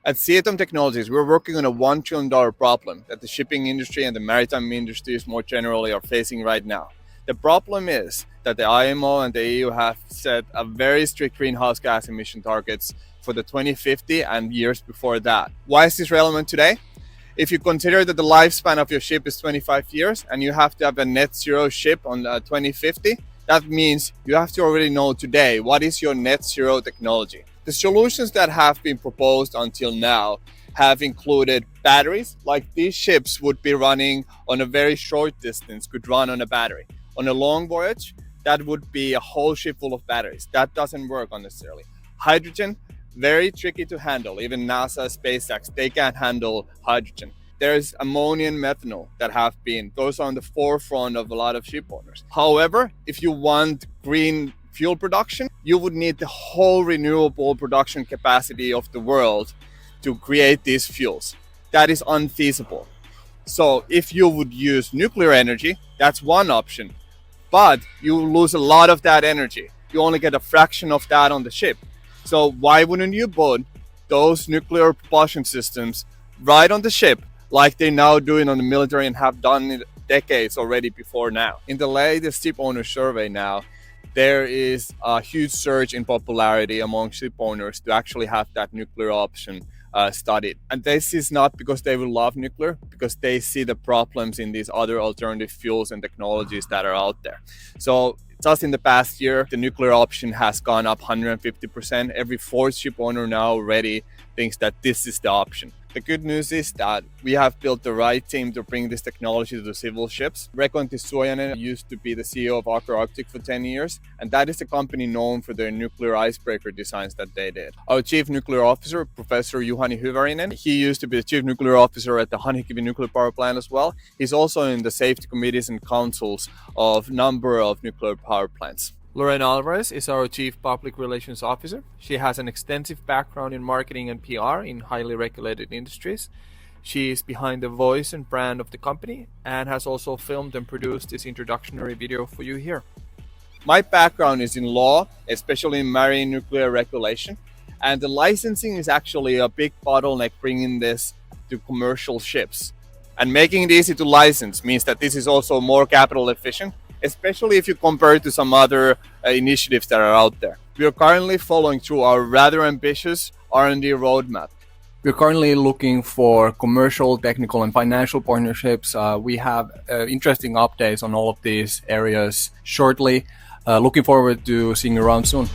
At SEATOM Technologies, we're working on a $1 trillion problem that the shipping industry and the maritime industries more generally are facing right now. The problem is that the IMO and the EU have set a very strict greenhouse gas emission targets for the 2050 and years before that. Why is this relevant today? If you consider that the lifespan of your ship is 25 years and you have to have a net zero ship on 2050, that means you have to already know today what is your net zero technology. The solutions that have been proposed until now have included batteries, like these ships would be running on a very short distance, could run on a battery. On a long voyage, that would be a whole ship full of batteries. That doesn't work unnecessarily. Hydrogen, very tricky to handle. Even NASA, SpaceX, they can't handle hydrogen. There's ammonia and methanol that have been, those are on the forefront of a lot of ship owners. However, if you want green fuel production, you would need the whole renewable production capacity of the world to create these fuels. That is unfeasible. So if you would use nuclear energy, that's one option, but you lose a lot of that energy. You only get a fraction of that on the ship. So why wouldn't you put those nuclear propulsion systems right on the ship, like they're now doing on the military and have done it decades already before now? In the latest ship owner survey now, there is a huge surge in popularity among ship owners to actually have that nuclear option studied. And this is not because they will love nuclear, because they see the problems in these other alternative fuels and technologies that are out there. So just in the past year, the nuclear option has gone up 150%. Every fourth ship owner now already thinks that this is the option. The good news is that we have built the right team to bring this technology to the civil ships. Rekonti Suojanen used to be the CEO of Aker Arctic for 10 years, and that is a company known for their nuclear icebreaker designs that they did. Our chief nuclear officer, Professor Juhani Hyvärinen, he used to be the chief nuclear officer at the Hanhikivi nuclear power plant as well. He's also in the safety committees and councils of a number of nuclear power plants. Lorena Alvarez is our Chief Public Relations Officer. She has an extensive background in marketing and PR in highly regulated industries. She is behind the voice and brand of the company and has also filmed and produced this introductory video for you here. My background is in law, especially in marine nuclear regulation, and the licensing is actually a big bottleneck bringing this to commercial ships. And making it easy to license means that this is also more capital efficient, especially if you compare it to some other initiatives that are out there. We are currently following through our rather ambitious R&D roadmap. We're currently looking for commercial, technical, and financial partnerships. We have interesting updates on all of these areas shortly. Looking forward to seeing you around soon.